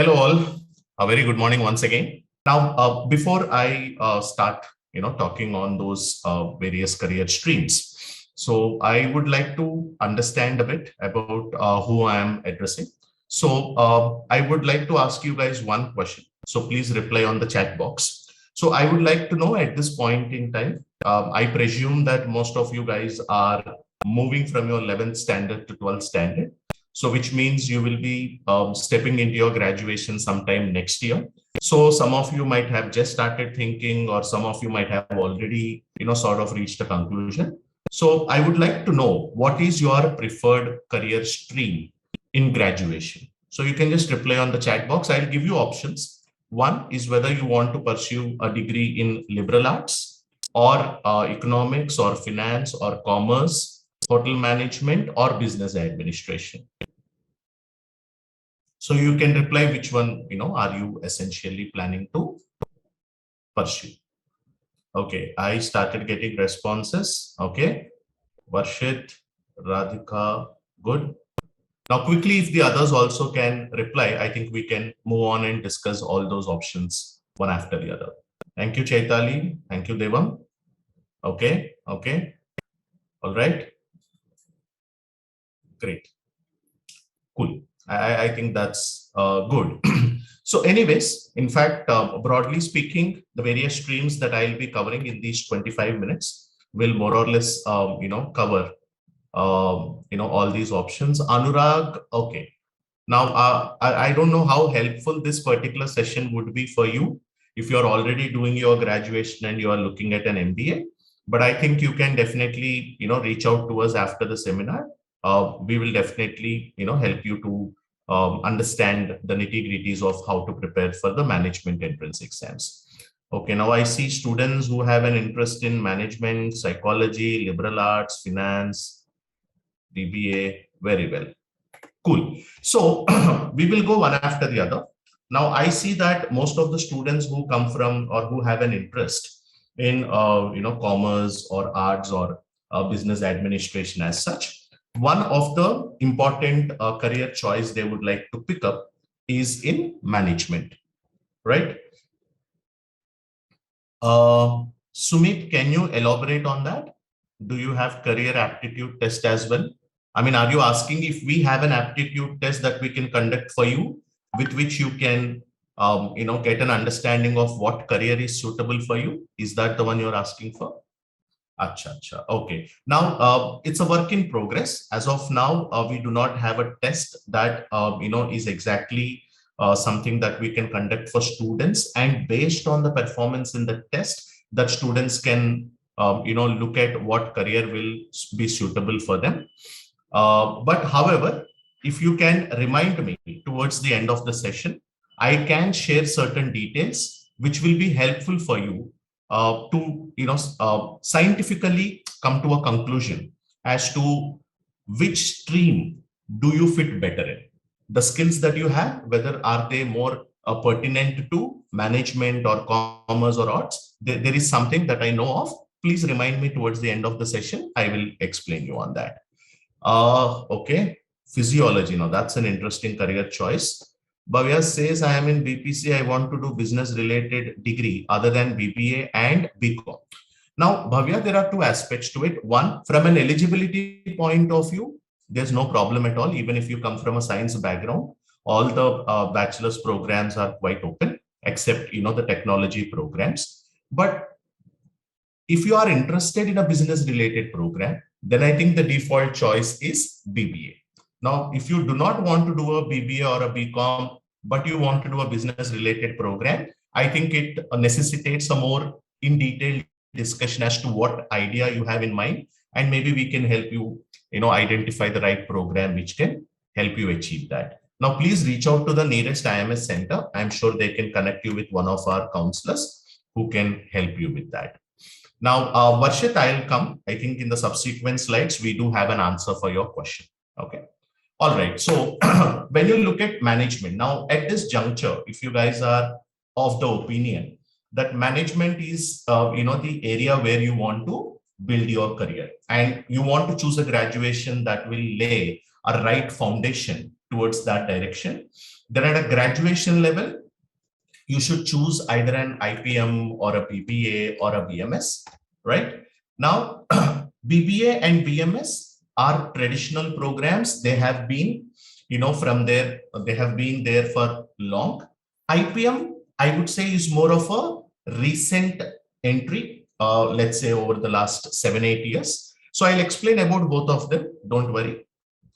Hello all, a very good morning once again. Now, before I start, talking on those various career streams, so I would like to understand a bit about who I am addressing. So I would like to ask you guys one question. So please reply on the chat box. So I would like to know at this point in time, I presume that most of you guys are moving from your 11th standard to 12th standard. So which means you will be stepping into your graduation sometime next year. So some of you might have just started thinking, or some of you might have already, sort of reached a conclusion. So I would like to know, what is your preferred career stream in graduation? So you can just reply on the chat box. I'll give you options. One is whether you want to pursue a degree in liberal arts or economics or finance or commerce, hotel management or business administration. So you can reply which one, are you essentially planning to pursue? Okay, I started getting responses. Okay, Varshit, Radhika, good. Now quickly, if the others also can reply, I think we can move on and discuss all those options one after the other. Thank you, Chaitali. Thank you, Devam. Okay, okay. All right. Great. Cool. I think that's good. So anyways, in fact, broadly speaking, the various streams that I'll be covering in these 25 minutes will more or less, cover, all these options. Anurag, okay. Now, I don't know how helpful this particular session would be for you if you're already doing your graduation and you are looking at an MBA. But I think you can definitely, reach out to us after the seminar. We will definitely, help you to understand the nitty-gritties of how to prepare for the management entrance exams. Okay, now I see students who have an interest in management, psychology, liberal arts, finance, BBA, very well. Cool. So we will go one after the other. Now I see that most of the students who come from or who have an interest in commerce or arts or business administration as such, one of the important career choice they would like to pick up is in management, right? Sumit, can you elaborate on that? Do you have career aptitude test as well? I mean, are you asking if we have an aptitude test that we can conduct for you, with which you can, get an understanding of what career is suitable for you? Is that the one you're asking for? Acha, acha. Okay. Now, it's a work in progress. As of now, we do not have a test that, is exactly something that we can conduct for students. And based on the performance in the test, that students can, look at what career will be suitable for them. But however, if you can remind me towards the end of the session, I can share certain details which will be helpful for you to scientifically come to a conclusion as to which stream do you fit better in. The skills that you have, whether are they more pertinent to management or commerce or arts, there is something that I know of. Please remind me towards the end of the session. I will explain you on that. Okay, physiology. Now that's an interesting career choice. Bhavya says, I am in BPC. I want to do business related degree other than BBA and BCom. Now, Bhavya, there are two aspects to it. One, from an eligibility point of view, there's no problem at all. Even if you come from a science background, all the bachelor's programs are quite open, except, the technology programs. But if you are interested in a business related program, then I think the default choice is BBA. Now, if you do not want to do a BBA or a BCom, but you want to do a business related program, I think it necessitates a more in detail discussion as to what idea you have in mind. And maybe we can help you, identify the right program which can help you achieve that. Now, please reach out to the nearest IMS center. I'm sure they can connect you with one of our counselors who can help you with that. Now, Varshit, I'll come. I think in the subsequent slides, we do have an answer for your question. Okay. All right. So when you look at management, now at this juncture, if you guys are of the opinion that management is, the area where you want to build your career and you want to choose a graduation that will lay a right foundation towards that direction, Then at a graduation level, you should choose either an IPM or a BBA or a BMS, right? Now, BBA and BMS are traditional programs. They have been, they have been there for long. IPM, I would say, is more of a recent entry, let's say over the last 7-8 years. So I'll explain about both of them. Don't worry.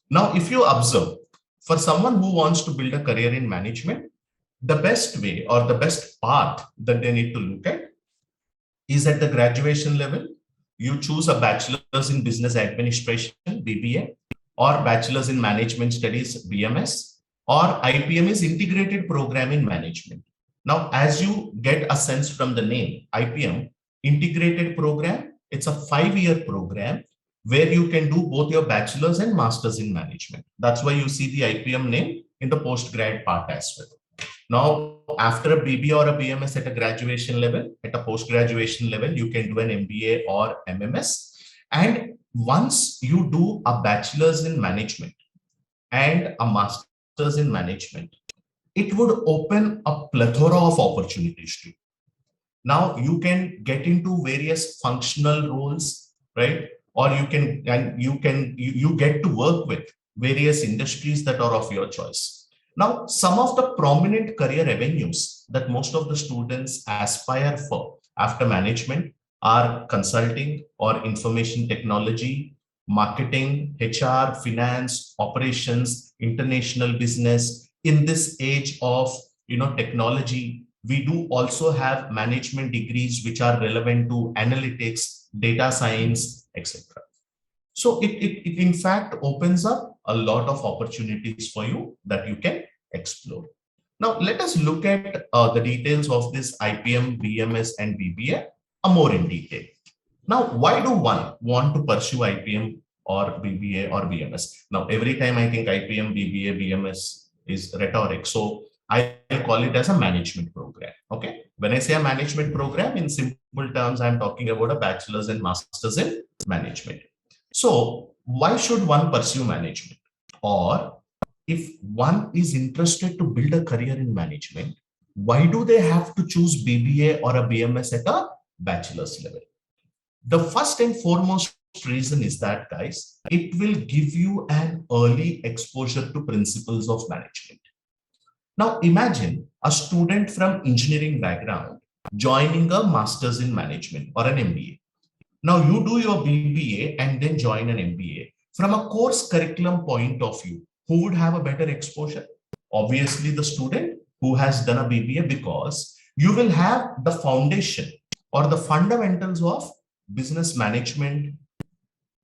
Now, if you observe, for someone who wants to build a career in management, the best way or the best path that they need to look at is at the graduation level. You choose a bachelor's in business administration, BBA, or bachelor's in management studies, BMS, or IPM is integrated program in management. Now, as you get a sense from the name, IPM, integrated program, it's a 5-year program where you can do both your bachelor's and master's in management. That's why you see the IPM name in the post-grad part as well. Now, after a BBA or a BMS at a graduation level, at a post-graduation level, you can do an MBA or MMS. And once you do a bachelor's in management and a master's in management, it would open a plethora of opportunities to you. Now, you can get into various functional roles, right? Or you get to work with various industries that are of your choice. Now, some of the prominent career avenues that most of the students aspire for after management are consulting or information technology, marketing, HR, finance, operations, international business. In this age of technology, we do also have management degrees which are relevant to analytics, data science, etc. So it in fact opens up a lot of opportunities for you that you can explore. Now, let us look at the details of this IPM, BMS, and BBA more in detail. Now, why do one want to pursue IPM or BBA or BMS? Now, every time I think IPM, BBA, BMS is rhetoric. So I call it as a management program. Okay. When I say a management program, in simple terms, I'm talking about a bachelor's and master's in management. So why should one pursue management? Or if one is interested to build a career in management, why do they have to choose BBA or a BMS at a bachelor's level? The first and foremost reason is that, guys, it will give you an early exposure to principles of management. Now, imagine a student from engineering background joining a master's in management or an MBA. Now, you do your BBA and then join an MBA. From a course curriculum point of view, who would have a better exposure? Obviously, the student who has done a BBA, because you will have the foundation or the fundamentals of business management,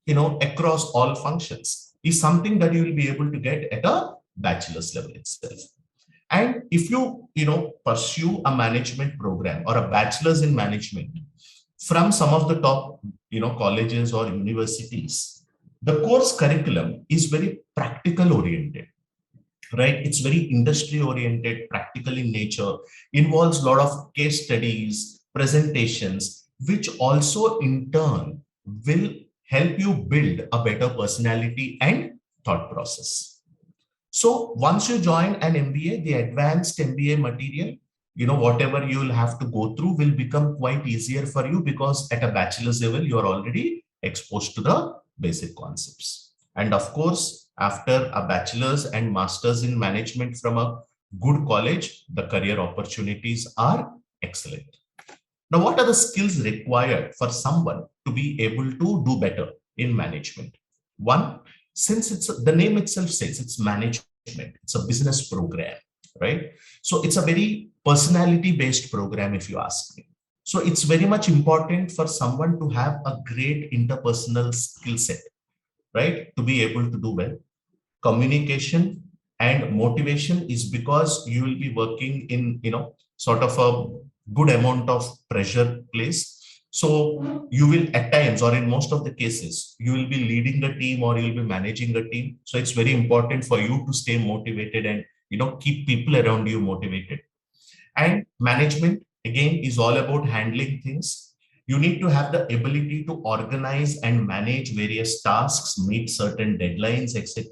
across all functions, is something that you will be able to get at a bachelor's level itself. And if you, pursue a management program or a bachelor's in management from some of the top, colleges or universities, the course curriculum is very practical oriented, right? It's very industry oriented, practical in nature, involves a lot of case studies, presentations, which also in turn will help you build a better personality and thought process. So once you join an MBA, the advanced MBA material, whatever you will have to go through will become quite easier for you, because at a bachelor's level, you are already exposed to the basic concepts. And of course, after a bachelor's and master's in management from a good college, the career opportunities are excellent. Now, what are the skills required for someone to be able to do better in management? One, since the name itself says it's management, it's a business program, right? So it's a very personality-based program, if you ask me. So it's very much important for someone to have a great interpersonal skill set, right? To be able to do well. Communication and motivation is because you will be working in, sort of a good amount of pressure place. So you will at times, or in most of the cases, you will be leading the team or you'll be managing a team. So it's very important for you to stay motivated and, keep people around you motivated. And management, again, is all about handling things. You need to have the ability to organize and manage various tasks, meet certain deadlines, etc.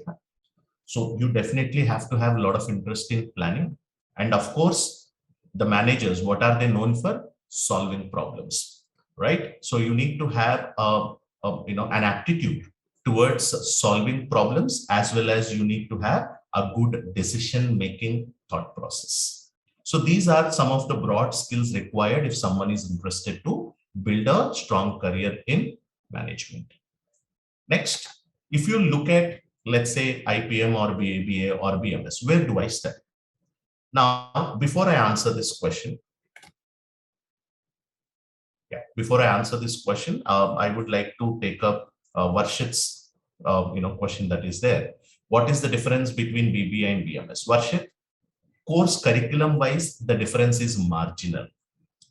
So you definitely have to have a lot of interest in planning. And of course, the managers, what are they known for? Solving problems, right? So you need to have an aptitude towards solving problems, as well as you need to have a good decision making thought process. So these are some of the broad skills required if someone is interested to build a strong career in management. Next, if you look at, let's say, IPM or BABA or BMS, where do I start? Now, before I answer this question, I would like to take up Varshit's question that is there. What is the difference between BBA and BMS? Varshit, course curriculum wise, the difference is marginal.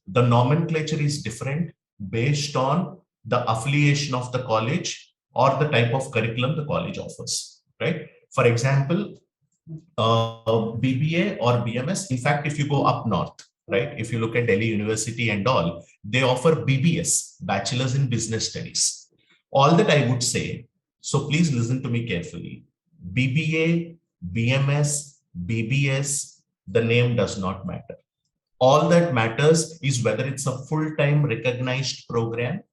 The nomenclature is different based on the affiliation of the college or the type of curriculum the college offers, right? For example, BBA or BMS, in fact, if you go up north, right, if you look at Delhi University and all, they offer BBS, Bachelor's in Business Studies. All that I would say, so please listen to me carefully, BBA, BMS, BBS, the name does not matter. All that matters is whether it's a full-time recognized program.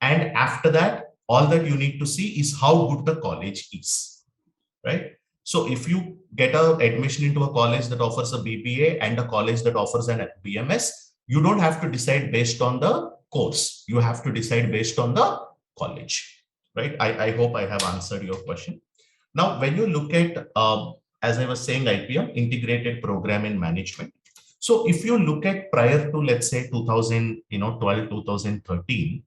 And after that, all that you need to see is how good the college is, right? So if you get an admission into a college that offers a BBA and a college that offers an BMS, you don't have to decide based on the course. You have to decide based on the college, right? I hope I have answered your question. Now, when you look at, as I was saying, IPM, Integrated Program in Management. So if you look at prior to, let's say, 2012, 2013,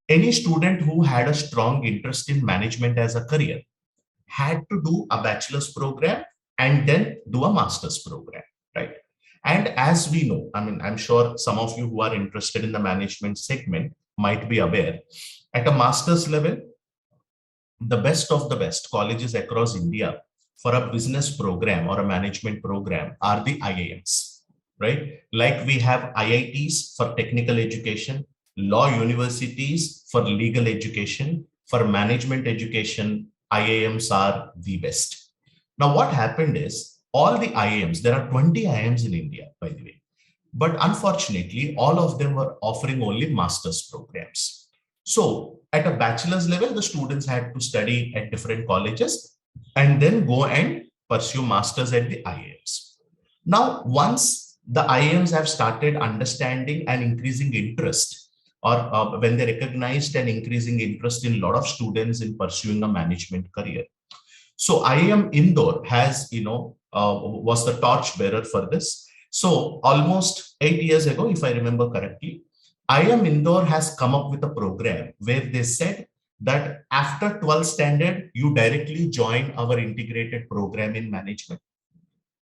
any student who had a strong interest in management as a career had to do a bachelor's program and then do a master's program, right? And as we know, I mean, I'm sure some of you who are interested in the management segment might be aware, at a master's level, the best of the best colleges across India for a business program or a management program are the IIMs, right? Like we have IITs for technical education, law universities for legal education, for management education, IIMs are the best. Now, what happened is all the IIMs, there are 20 IIMs in India, by the way, but unfortunately, all of them were offering only master's programs. So at a bachelor's level, the students had to study at different colleges and then go and pursue masters at the IIMs. Now, once the IIMs have started understanding and increasing interest, or when they recognized an increasing interest in a lot of students in pursuing a management career. So IIM Indore has, was the torch bearer for this. So almost 8 years ago, if I remember correctly, IIM Indore has come up with a program where they said that after 12th standard, you directly join our integrated program in management.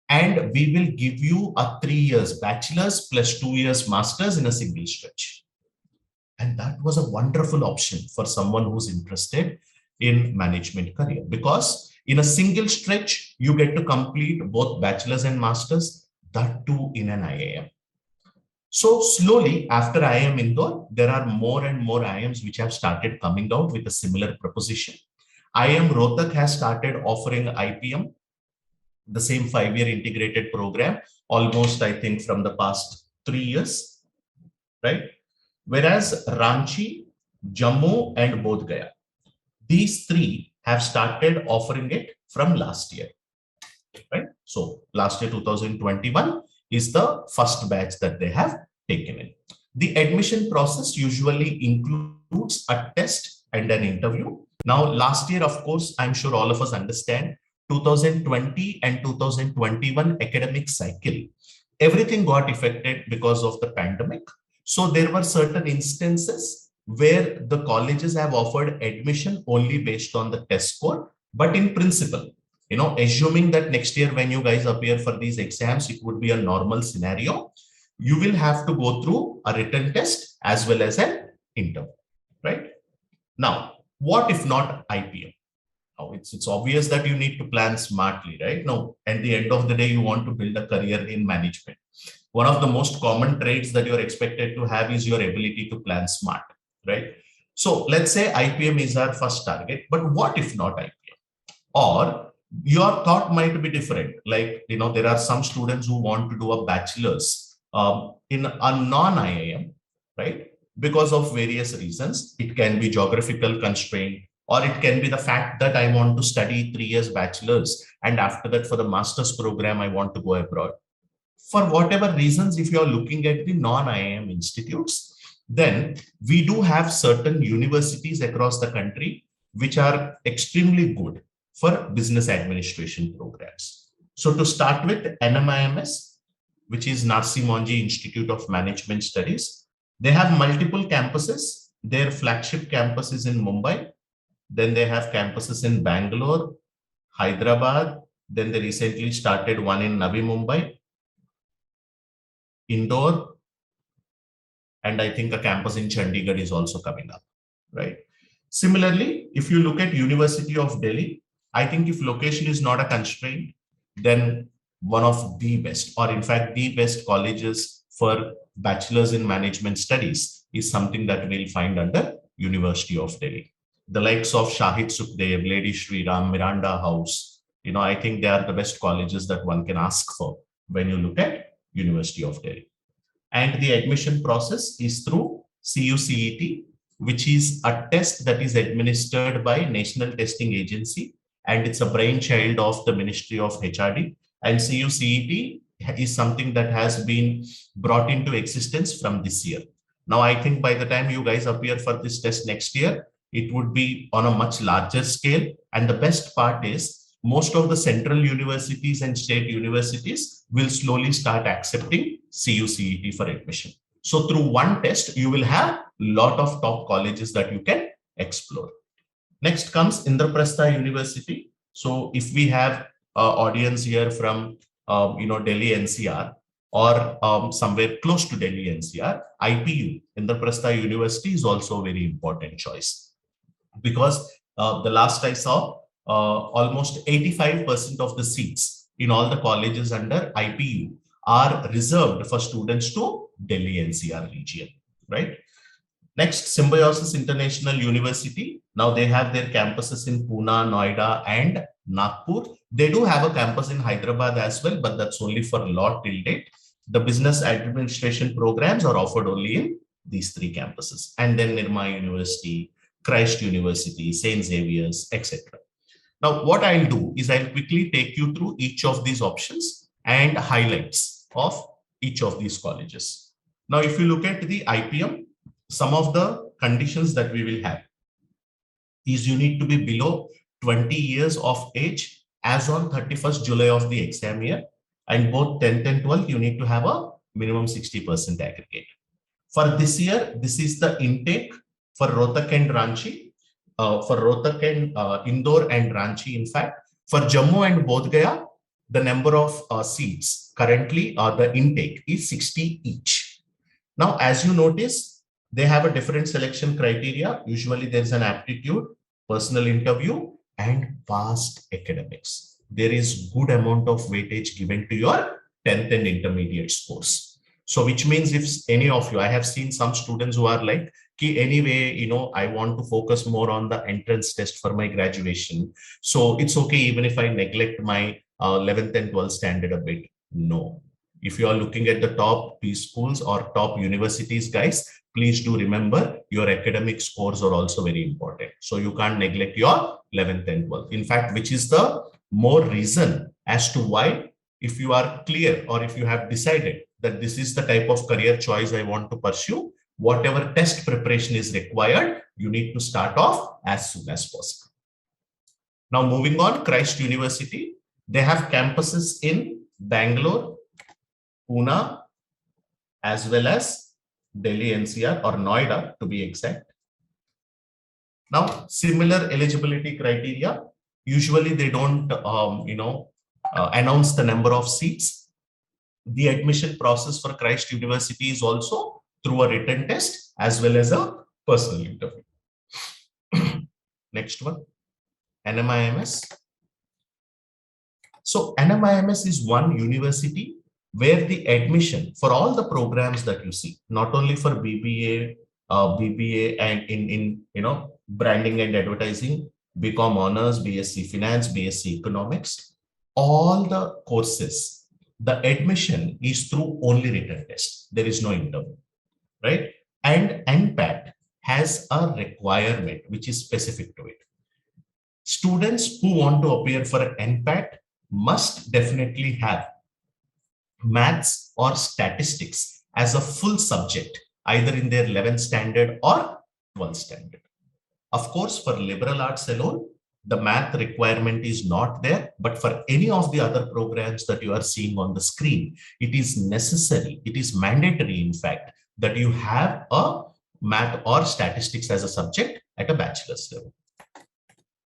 And we will give you a 3 years bachelor's plus 2 years master's in a single stretch. And that was a wonderful option for someone who's interested in management career, because in a single stretch, you get to complete both bachelor's and master's, that too in an IIM. So slowly after IIM Indore, there are more and more IIMs which have started coming out with a similar proposition. IIM Rohtak has started offering IPM, the same 5-year integrated program, almost I think from the past 3 years, right? Whereas Ranchi, Jammu and Bodh Gaya, these three have started offering it from last year, right? So last year, 2021 is the first batch that they have taken in. The admission process usually includes a test and an interview. Now, last year, of course, I'm sure all of us understand 2020 and 2021 academic cycle, everything got affected because of the pandemic. So there were certain instances where the colleges have offered admission only based on the test score. But in principle, assuming that next year when you guys appear for these exams, it would be a normal scenario, you will have to go through a written test as well as an interview, right? Now, what if not IPM? Now, it's obvious that you need to plan smartly, right? Now, at the end of the day, you want to build a career in management. One of the most common traits that you're expected to have is your ability to plan smart, right? So let's say IPM is our first target, but what if not IPM? Or your thought might be different. Like, there are some students who want to do a bachelor's in a non-IIM, right? Because of various reasons. It can be geographical constraint, or it can be the fact that I want to study 3 years bachelor's, and after that for the master's program, I want to go abroad. For whatever reasons, if you are looking at the non-IIM institutes, then we do have certain universities across the country which are extremely good for business administration programs. So to start with, Nmims, which is Narsi Monji Institute of Management Studies, they have multiple campuses. Their flagship campus is in Mumbai. Then they have campuses in Bangalore, Hyderabad. Then they recently started one in Navi Mumbai, Indore, and I think a campus in Chandigarh is also coming up, right? Similarly, if you look at University of Delhi, I think if location is not a constraint, then one of the best, or in fact, the best colleges for bachelor's in management studies is something that we'll find under University of Delhi. The likes of Shahid Sukhdev, Lady Shri Ram, Miranda House, I think they are the best colleges that one can ask for when you look at University of Delhi. And the admission process is through CUCET, which is a test that is administered by National Testing Agency, and it's a brainchild of the Ministry of HRD. And CUCET is something that has been brought into existence from this year. Now, I think by the time you guys appear for this test next year, it would be on a much larger scale. And the best part is, most of the central universities and state universities will slowly start accepting CUCET for admission. So through one test, you will have a lot of top colleges that you can explore. Next comes Indraprastha University. So if we have audience here from Delhi NCR, or somewhere close to Delhi NCR, IPU, Indraprastha University, is also a very important choice, because the last I saw, almost 85% of the seats in all the colleges under IPU are reserved for students to Delhi NCR region, right? Next, Symbiosis International University. Now they have their campuses in Pune, Noida, and Nagpur. They do have a campus in Hyderabad as well, but that's only for law till date. The business administration programs are offered only in these three campuses. And then Nirma University, Christ University, St. Xavier's, etc. Now, what I'll do is I'll quickly take you through each of these options and highlights of each of these colleges. Now, if you look at the IPM, some of the conditions that we will have is you need to be below 20 years of age as on 31st July of the exam year, and both 10th and 12th, you need to have a minimum 60% aggregate. For this year, this is the intake for Rohtak and Ranchi. For Rohtak and Indore and Ranchi, in fact. For Jammu and Bodh Gaya, the number of seats currently, the intake is 60 each. Now, as you notice, they have a different selection criteria. Usually there's an aptitude, personal interview, and past academics. There is good amount of weightage given to your 10th and intermediate scores. So which means if any of you, I have seen some students who are like, anyway, I want to focus more on the entrance test for my graduation. So it's okay even if I neglect my 11th and 12th standard a bit. No. If you are looking at the top B schools or top universities, guys, please do remember your academic scores are also very important. So you can't neglect your 11th and 12th. In fact, which is the more reason as to why, if you are clear or if you have decided that this is the type of career choice I want to pursue, whatever test preparation is required, you need to start off as soon as possible. Now, moving on, Christ University, they have campuses in Bangalore, Pune, as well as Delhi NCR or Noida to be exact. Now, similar eligibility criteria, usually they don't, announce the number of seats. The admission process for Christ University is also through a written test as well as a personal interview. Next one, Nmims. So Nmims is one university where the admission for all the programs that you see, not only for BBA, BBA and in branding and advertising, BCom Honors, BSc Finance, BSc Economics, all the courses, the admission is through only written test. There is no interview, right? And NPAT has a requirement which is specific to it. Students who want to appear for an NPAT must definitely have maths or statistics as a full subject, either in their 11th standard or 12th standard. Of course, for liberal arts alone, the math requirement is not there, but for any of the other programs that you are seeing on the screen, it is necessary, it is mandatory, in fact, that you have a math or statistics as a subject at a bachelor's level.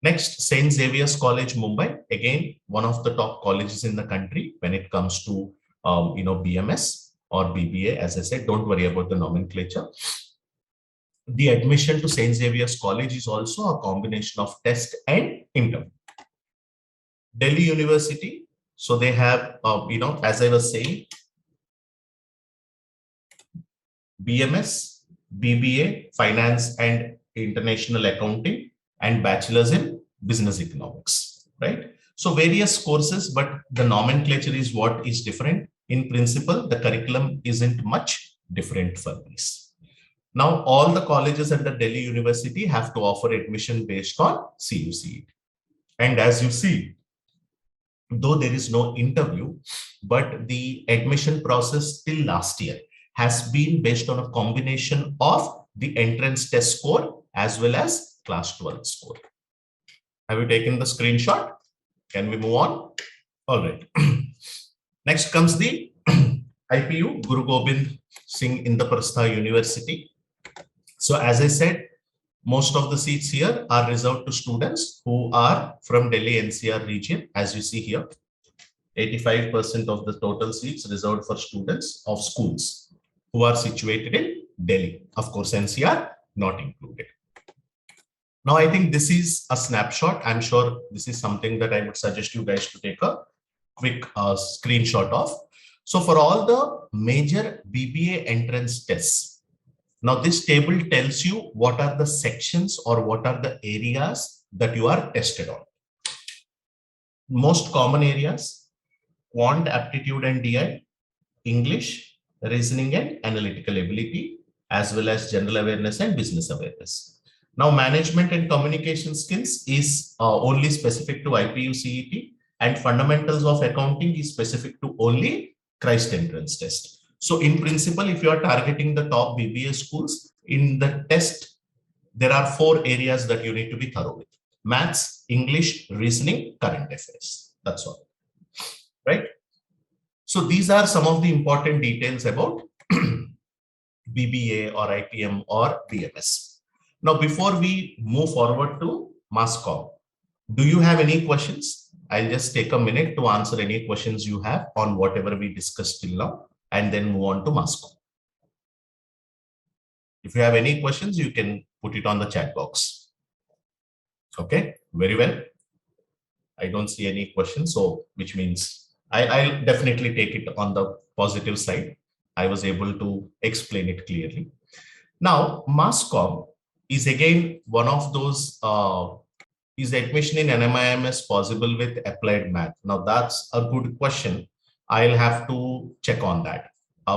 Next, St. Xavier's College, Mumbai, again, one of the top colleges in the country when it comes to BMS or BBA. As I said, don't worry about the nomenclature. The admission to St. Xavier's College is also a combination of test and interview. Delhi University, so they have, as I was saying, BMS, BBA, Finance and International Accounting, and Bachelor's in Business Economics, right? So various courses, but the nomenclature is what is different. In principle, the curriculum isn't much different for these. Now, all the colleges at the Delhi University have to offer admission based on CUCET. And as you see, though there is no interview, but the admission process till last year has been based on a combination of the entrance test score as well as class 12 score. Have you taken the screenshot? Can we move on? All right. Next comes the IPU, Guru Gobind Singh Indraprastha University. So as I said, most of the seats here are reserved to students who are from Delhi NCR region. As you see here, 85% of the total seats reserved for students of schools who are situated in Delhi. Of course, NCR not included. Now, I think this is a snapshot. I'm sure this is something that I would suggest you guys to take a quick screenshot of. So for all the major BBA entrance tests, now this table tells you what are the sections or what are the areas that you are tested on. Most common areas: quant, aptitude and DI, English, reasoning and analytical ability, as well as general awareness and business awareness. Now, management and communication skills is only specific to IPU CET, and fundamentals of accounting is specific to only Christ entrance test. So in principle, if you are targeting the top BBA schools, in the test, there are 4 areas that you need to be thorough with: maths, English, reasoning, current affairs. That's all, right? So these are some of the important details about BBA or IPM or BMS. Now, before we move forward to MassCom, do you have any questions? I'll just take a minute to answer any questions you have on whatever we discussed till now, and then move on to MassCom. If you have any questions, you can put it on the chat box. Okay, very well. I don't see any questions, so which means I'll definitely take it on the positive side. I was able to explain it clearly. Now, MassCom is again one of those, is admission in NMIMS possible with applied math? Now, that's a good question. I'll have to check on that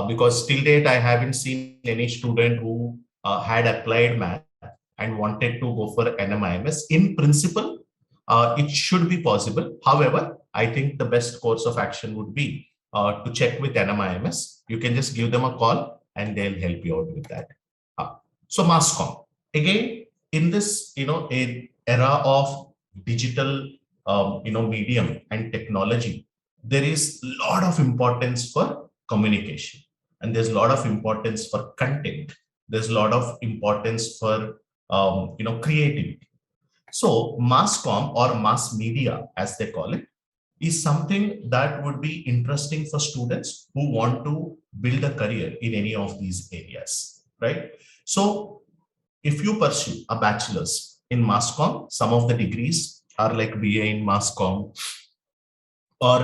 because till date, I haven't seen any student who had applied math and wanted to go for NMIMS. In principle, it should be possible. However, I think the best course of action would be to check with NMIMS. You can just give them a call and they'll help you out with that. So MassCom, again, in this era of digital medium and technology, there is a lot of importance for communication, and there's a lot of importance for content. There's a lot of importance for creativity. So MassCom or mass media, as they call it, is something that would be interesting for students who want to build a career in any of these areas, right? So if you pursue a bachelor's in MassCom, some of the degrees are like BA in MassCom or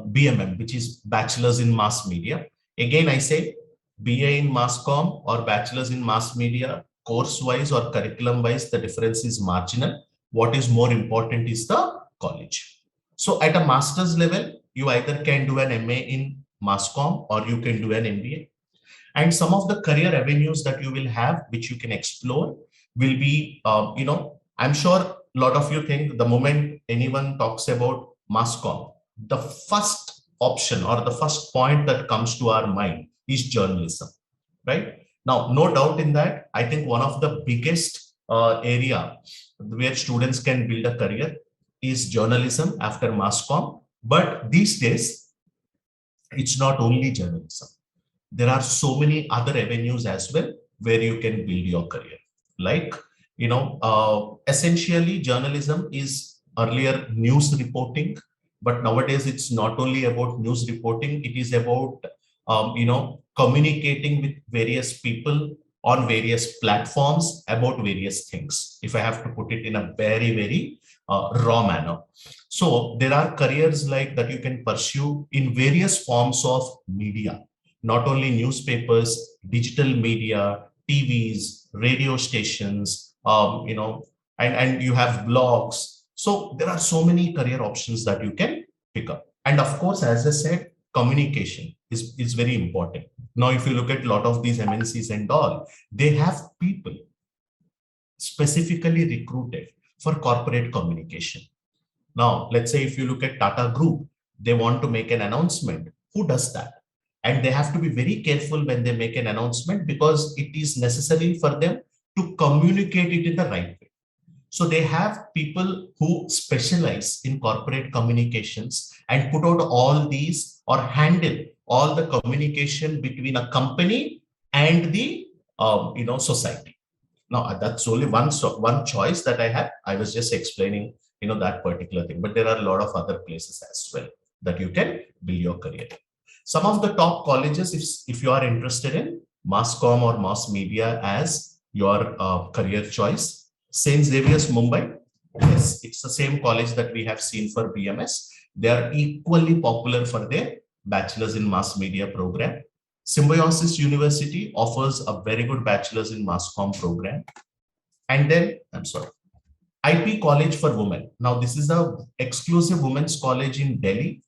BMM, which is bachelor's in mass media. Again, I say BA in MassCom or bachelor's in mass media, course-wise or curriculum-wise, the difference is marginal. What is more important is the college. So at a master's level, you either can do an MA in mass comm or you can do an MBA. And some of the career avenues that you will have, which you can explore, will be, I'm sure a lot of you think the moment anyone talks about mass comm, the first option or the first point that comes to our mind is journalism, right? Now, no doubt in that, I think one of the biggest area where students can build a career is journalism after mass comm. But these days, it's not only journalism. There are so many other avenues as well where you can build your career. Like, essentially journalism is earlier news reporting, but nowadays it's not only about news reporting, it is about, communicating with various people on various platforms about various things, if I have to put it in a very, very raw manner. So there are careers like that you can pursue in various forms of media, not only newspapers, digital media, TVs, radio stations, and you have blogs. So there are so many career options that you can pick up. And of course, as I said, communication is very important. Now, if you look at a lot of these MNCs and all, they have people specifically recruited for corporate communication. Now, let's say if you look at Tata Group, they want to make an announcement. Who does that? And they have to be very careful when they make an announcement because it is necessary for them to communicate it in the right way. So they have people who specialize in corporate communications and put out all these or handle all the communication between a company and the society. Now that's only one choice that I had. I was just explaining that particular thing, but there are a lot of other places as well that you can build your career. Some of the top colleges, if you are interested in mass comm or mass media as your career choice, St. Xavier's Mumbai, yes, it's the same college that we have seen for BMS. They are equally popular for their bachelor's in mass media program. Symbiosis University offers a very good bachelor's in mass comm program. And then, IP College for Women. Now, this is the exclusive women's college in Delhi,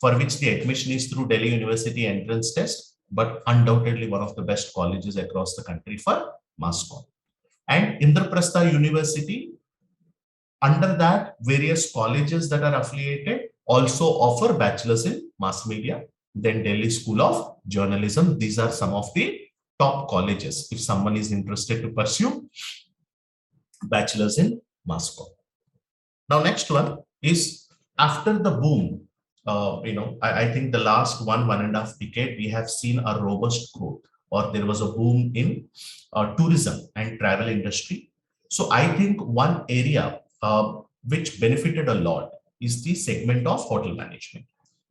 for which the admission is through Delhi University entrance test, but undoubtedly one of the best colleges across the country for mass comm. And Indraprastha University, under that, various colleges that are affiliated also offer bachelor's in mass media. Then Delhi School of Journalism. These are some of the top colleges if someone is interested to pursue bachelor's in mass comm. Now, next one is after the boom. I think the last 1.5 decade, we have seen a robust growth, or there was a boom in tourism and travel industry. So I think one area which benefited a lot is the segment of hotel management.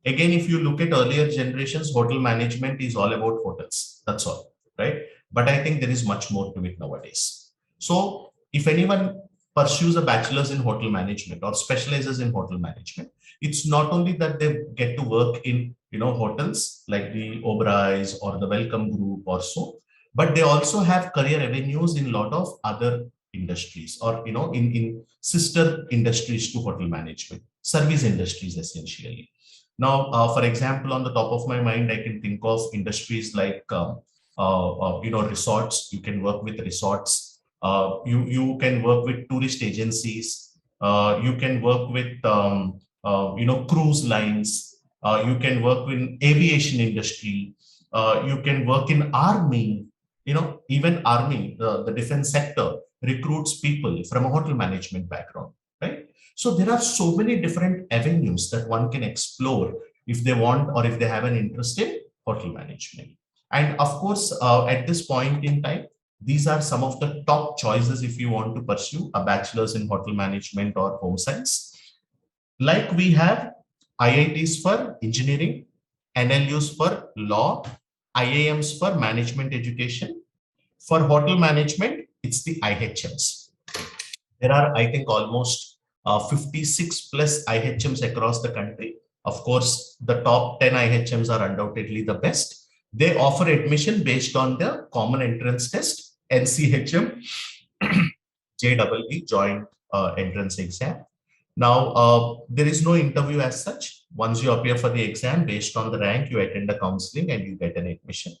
Again, if you look at earlier generations, hotel management is all about hotels. That's all, right? But I think there is much more to it nowadays. So if anyone pursues a bachelor's in hotel management or specializes in hotel management, it's not only that they get to work in hotels like the Oberoi's or the Welcome Group or so, but they also have career avenues in a lot of other industries or in sister industries to hotel management, service industries essentially. Now, for example, on the top of my mind, I can think of industries like resorts. You can work with resorts. You can work with tourist agencies. You can work with cruise lines. You can work in aviation industry. You can work in army. Even army, the defense sector recruits people from a hotel management background, right? So there are so many different avenues that one can explore if they want or if they have an interest in hotel management. And of course, at this point in time, these are some of the top choices if you want to pursue a bachelor's in hotel management or home science. Like we have IITs for engineering, NLUs for law, IIMs for management education. For hotel management, it's the IHMs. There are, I think, almost 56 plus IHMs across the country. Of course, the top 10 IHMs are undoubtedly the best. They offer admission based on the common entrance test, NCHM, JEE, Joint entrance exam. Now, there is no interview as such. Once you appear for the exam, based on the rank, you attend a counseling and you get an admission.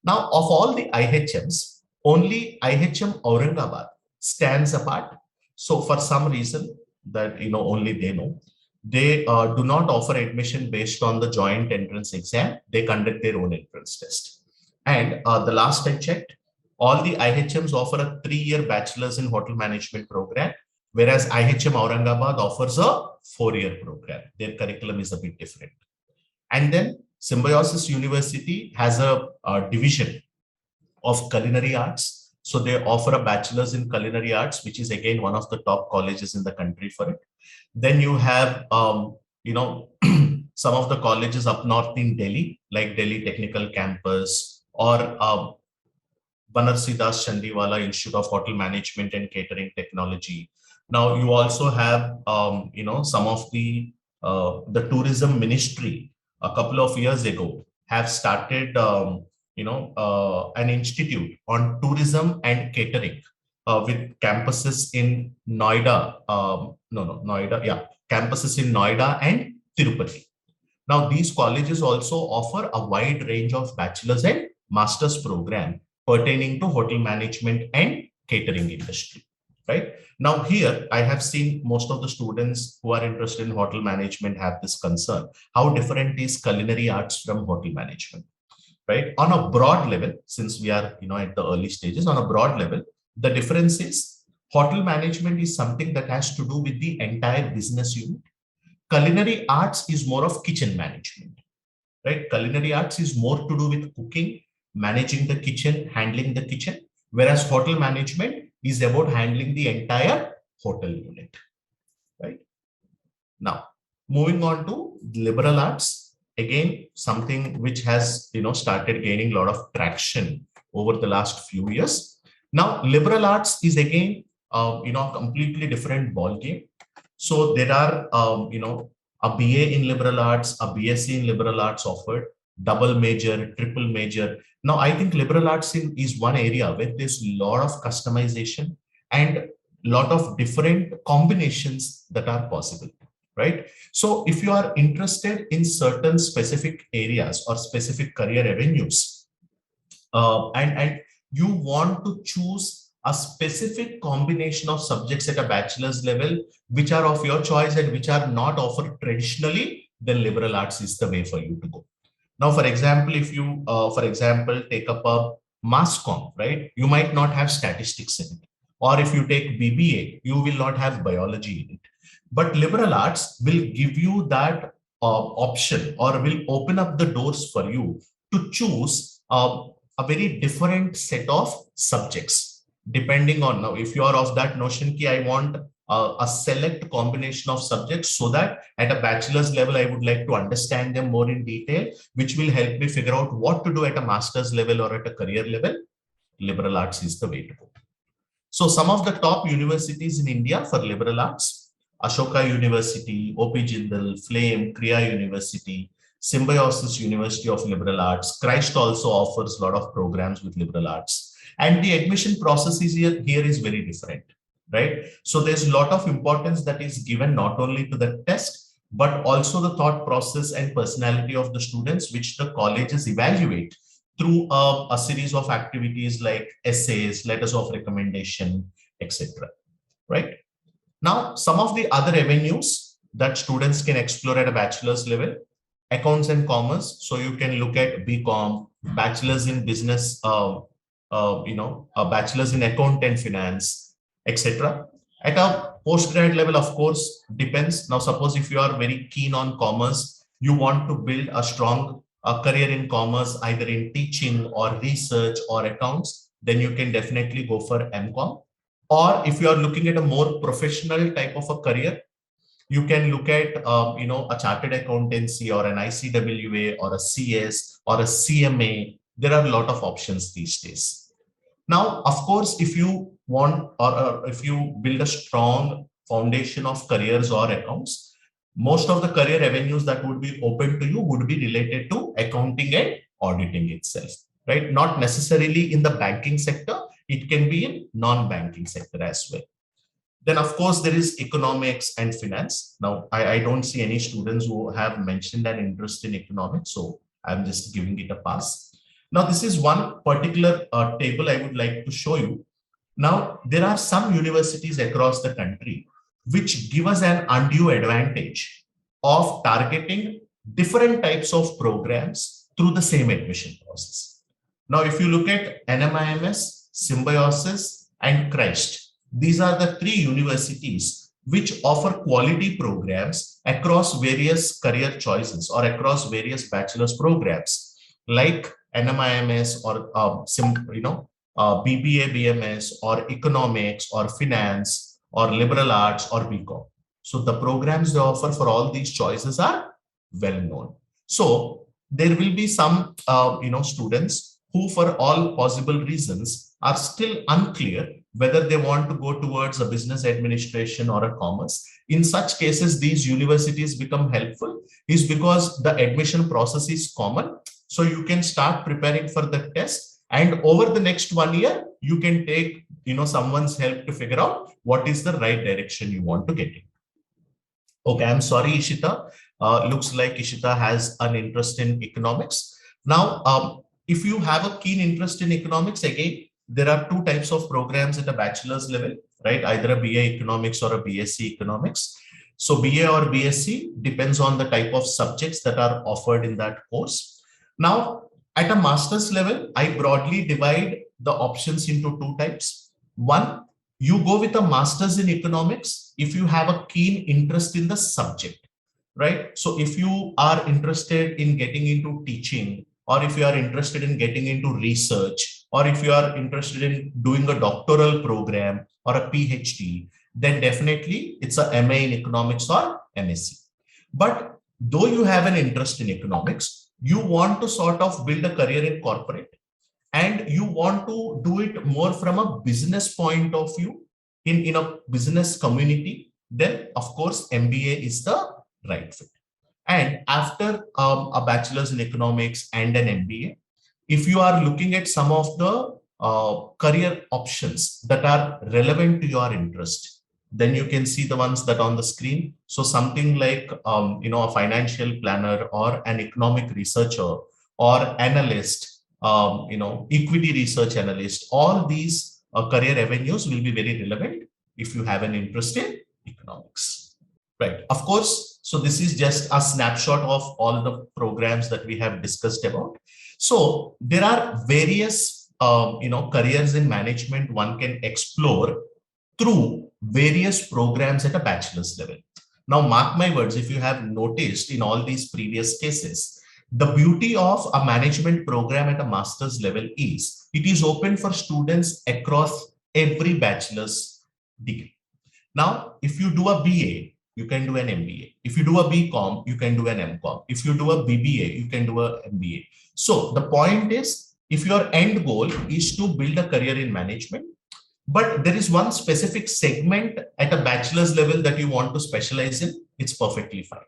Now, of all the IHMs, only IHM Aurangabad stands apart. So for some reason that only they know, they do not offer admission based on the joint entrance exam. They conduct their own entrance test. And the last I checked, all the IHMs offer a 3-year bachelor's in hotel management program, whereas IHM Aurangabad offers a 4-year program. Their curriculum is a bit different. And then Symbiosis University has a division of culinary arts. So they offer a bachelor's in culinary arts, which is again one of the top colleges in the country for it. Then you have, some of the colleges up north in Delhi, like Delhi Technical Campus or Banarsidas Chandiwala Institute of Hotel Management and Catering Technology. Now you also have, some of the tourism ministry a couple of years ago have started, an institute on tourism and catering with campuses in Noida, campuses in Noida and Tirupati. Now, these colleges also offer a wide range of bachelor's and master's program pertaining to hotel management and catering industry, right? Now, here I have seen most of the students who are interested in hotel management have this concern. How different is culinary arts from hotel management, right? On a broad level, since we are, at the early stages, on a broad level, the difference is hotel management is something that has to do with the entire business unit. Culinary arts is more of kitchen management, right? Culinary arts is more to do with cooking, managing the kitchen, handling the kitchen, whereas hotel management is about handling the entire hotel unit, right? Now, moving on to liberal arts, again, something which has, started gaining a lot of traction over the last few years. Now, liberal arts is again, a completely different ball game. So there are, a BA in liberal arts, a BSc in liberal arts offered, double major, triple major. Now, I think liberal arts is one area where there's a lot of customization and a lot of different combinations that are possible, right? So if you are interested in certain specific areas or specific career avenues, and you want to choose a specific combination of subjects at a bachelor's level, which are of your choice and which are not offered traditionally, then liberal arts is the way for you to go. Now, for example, if you, take up a mass comm, right, you might not have statistics in it. Or if you take BBA, you will not have biology in it. But liberal arts will give you that option, or will open up the doors for you to choose a very different set of subjects. Depending on, now, if you are of that notion ki I want a select combination of subjects so that at a bachelor's level, I would like to understand them more in detail, which will help me figure out what to do at a master's level or at a career level, liberal arts is the way to go. So some of the top universities in India for liberal arts, Ashoka University, OP Jindal, Flame, Kriya University, Symbiosis University of Liberal Arts, Christ also offers a lot of programs with liberal arts. And the admission process is here is very different, right? So there's a lot of importance that is given not only to the test, but also the thought process and personality of the students, which the colleges evaluate through a series of activities like essays, letters of recommendation, etc. Right? Now, some of the other avenues that students can explore at a bachelor's level, accounts and commerce. So you can look at BCom, bachelor's in business, a bachelor's in account and finance, etc. At a postgrad level, of course, depends. Now, suppose if you are very keen on commerce, you want to build a strong career in commerce, either in teaching or research or accounts, then you can definitely go for MCom. Or if you are looking at a more professional type of a career, you can look at a chartered accountancy or an ICWA or a CS or a CMA. There are a lot of options these days. Now, of course, if you want or if you build a strong foundation of careers or accounts, most of the career avenues that would be open to you would be related to accounting and auditing itself, right? Not necessarily in the banking sector. It can be in non-banking sector as well. Then, of course, there is economics and finance. Now, I don't see any students who have mentioned an interest in economics, so I'm just giving it a pass. Now, this is one particular table I would like to show you. Now, there are some universities across the country which give us an undue advantage of targeting different types of programs through the same admission process. Now, if you look at Nmims, Symbiosis, and Christ, these are the three universities which offer quality programs across various career choices or across various bachelor's programs like Nmims or BBA, BMS or economics or finance or liberal arts or BCom. So the programs they offer for all these choices are well known. So there will be some students who for all possible reasons are still unclear whether they want to go towards a business administration or a commerce. In such cases, these universities become helpful is because the admission process is common. So you can start preparing for the test, and over the next 1 year, you can take someone's help to figure out what is the right direction you want to get in. Okay, I'm sorry, Ishita. Looks like Ishita has an interest in economics. Now, if you have a keen interest in economics, again, there are two types of programs at a bachelor's level, right? Either a BA economics or a BSc economics. So BA or BSc depends on the type of subjects that are offered in that course. Now, at a master's level, I broadly divide the options into two types. One, you go with a master's in economics if you have a keen interest in the subject, right? So if you are interested in getting into teaching, or if you are interested in getting into research, or if you are interested in doing a doctoral program or a PhD, then definitely it's a MA in economics or MSc. But though you have an interest in economics, you want to sort of build a career in corporate, and you want to do it more from a business point of view in a business community, then of course MBA is the right fit. And after a bachelor's in economics and an MBA, if you are looking at some of the career options that are relevant to your interest, then you can see the ones that on the screen. So something like a financial planner or an economic researcher or analyst, equity research analyst, all these career avenues will be very relevant if you have an interest in economics, right? Of course, so this is just a snapshot of all the programs that we have discussed about. So there are various, careers in management one can explore through various programs at a bachelor's level. Now, mark my words, if you have noticed in all these previous cases, the beauty of a management program at a master's level is it is open for students across every bachelor's degree. Now, if you do a BA, you can do an MBA. If you do a BCom, you can do an MCom. If you do a BBA, you can do a MBA. So the point is, if your end goal is to build a career in management, but there is one specific segment at a bachelor's level that you want to specialize in, it's perfectly fine.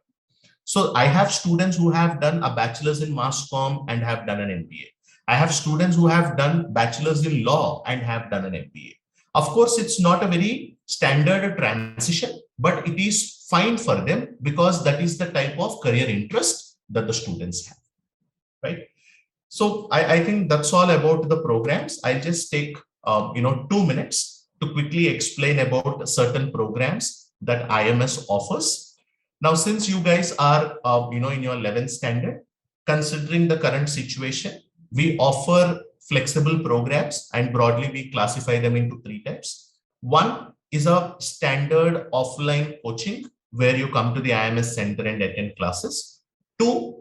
So I have students who have done a bachelor's in mass comm and have done an MBA. I have students who have done bachelor's in law and have done an MBA. Of course, it's not a very standard transition, but it is fine for them because that is the type of career interest that the students have, right? So I think that's all about the programs. I'll just take 2 minutes to quickly explain about certain programs that IMS offers. Now, since you guys are in your 11th standard, considering the current situation, we offer flexible programs, and broadly we classify them into 3 types. One is a standard offline coaching where you come to the IMS center and attend classes. 2,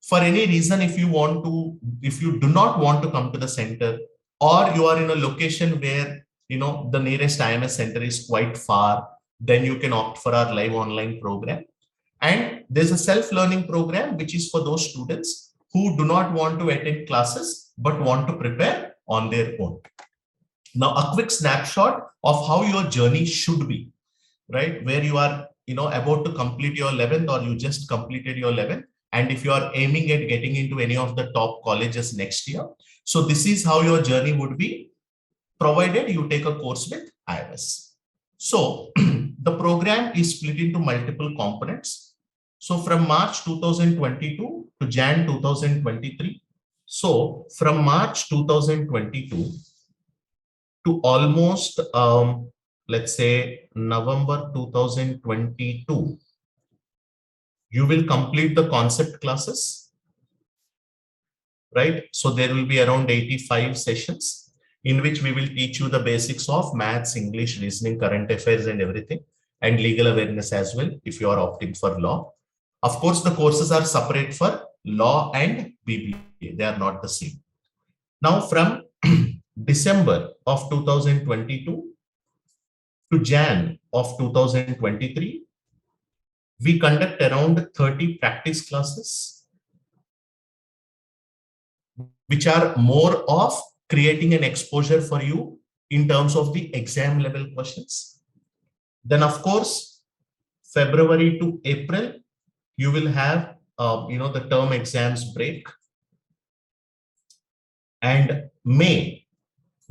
for any reason, if you do not want to come to the center, or you are in a location where the nearest IMS center is quite far, then you can opt for our live online program. And there's a self-learning program which is for those students who do not want to attend classes but want to prepare on their own. Now, a quick snapshot of how your journey should be, right? Where you are about to complete your 11th, or you just completed your 11th, and if you are aiming at getting into any of the top colleges next year. So this is how your journey would be, provided you take a course with IMS. So the program is split into multiple components. So from March 2022 to Jan 2023. So from March 2022 to almost, let's say November 2022, you will complete the concept classes, right? So there will be around 85 sessions in which we will teach you the basics of maths, English, reasoning, current affairs, and everything, and legal awareness as well if you are opting for law. Of course, the courses are separate for law and BBA. They are not the same. Now, from December of 2022 to Jan of 2023, we conduct around 30 practice classes, which are more of creating an exposure for you in terms of the exam level questions. Then, of course, February to April, you will have the term exams break. And May,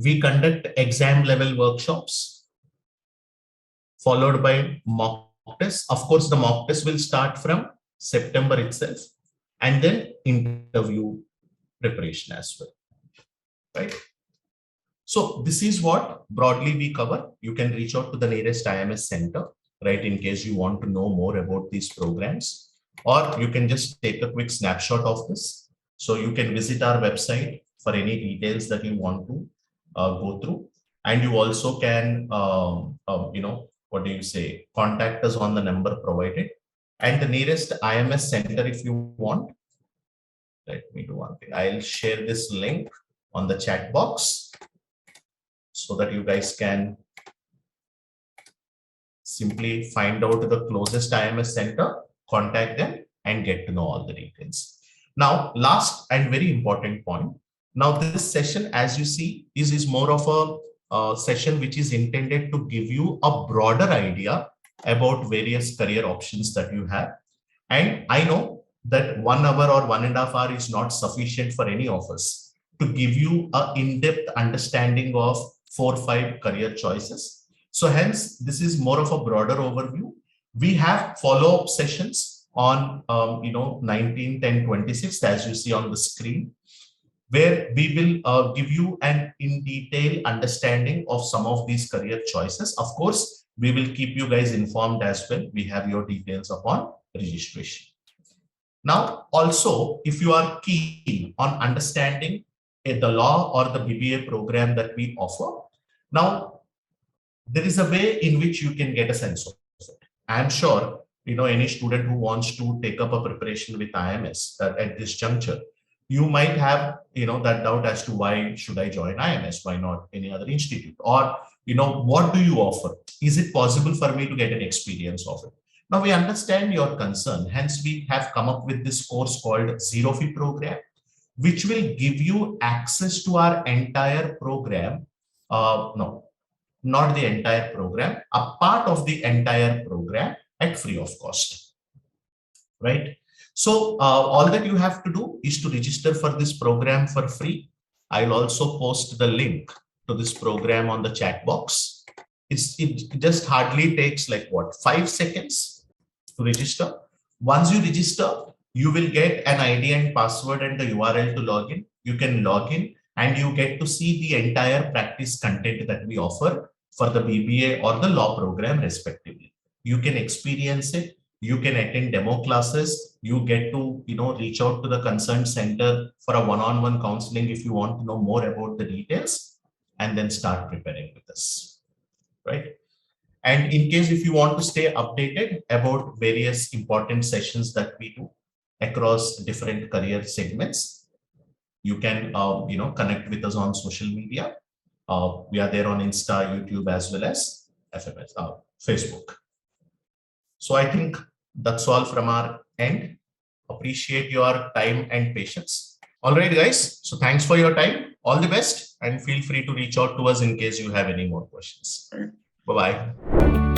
we conduct exam level workshops, followed by mock tests. Of course, the mock test will start from September itself, and then interview preparation as well, right? So this is what broadly we cover. You can reach out to the nearest IMS center, right, in case you want to know more about these programs, or you can just take a quick snapshot of this. So you can visit our website for any details that you want to go through. And you also can, contact us on the number provided. And the nearest IMS center, if you want, let me do one thing. I'll share this link on the chat box so that you guys can simply find out the closest IMS center, contact them, and get to know all the details. Now, last and very important point. Now, this session, as you see, is more of a session which is intended to give you a broader idea about various career options that you have. And I know that 1 hour or 1.5 hours is not sufficient for any of us to give you an in-depth understanding of 4 or 5 career choices. So hence, this is more of a broader overview. We have follow-up sessions on 19th and 26th, as you see on the screen, where we will give you an in-detail understanding of some of these career choices. Of course, we will keep you guys informed as well. We have your details upon registration. Now, also, if you are keen on understanding the law or the BBA program that we offer, now there is a way in which you can get a sense of it. I'm sure any student who wants to take up a preparation with IMS at this juncture, you might have that doubt as to why should I join IMS, why not any other institute, or what do you offer? Is it possible for me to get an experience of it? Now we understand your concern, hence we have come up with this course called Zero Fee Program, which will give you access to our entire program. No, not the entire program, a part of the entire program at free of cost, right? So all that you have to do is to register for this program for free. I'll also post the link to this program on the chat box. It just hardly takes 5 seconds to register. Once you register, you will get an ID and password and the URL to log in. You can log in and you get to see the entire practice content that we offer for the BBA or the law program respectively. You can experience it. You can attend demo classes. You get to reach out to the concerned center for a one-on-one counseling if you want to know more about the details, and then start preparing with us, right? And in case if you want to stay updated about various important sessions that we do across different career segments, you can connect with us on social media. We are there on Insta, YouTube, as well as FMS, Facebook. So I think that's all from our end. Appreciate your time and patience. All right, guys. So thanks for your time. All the best, and feel free to reach out to us in case you have any more questions. Bye-bye.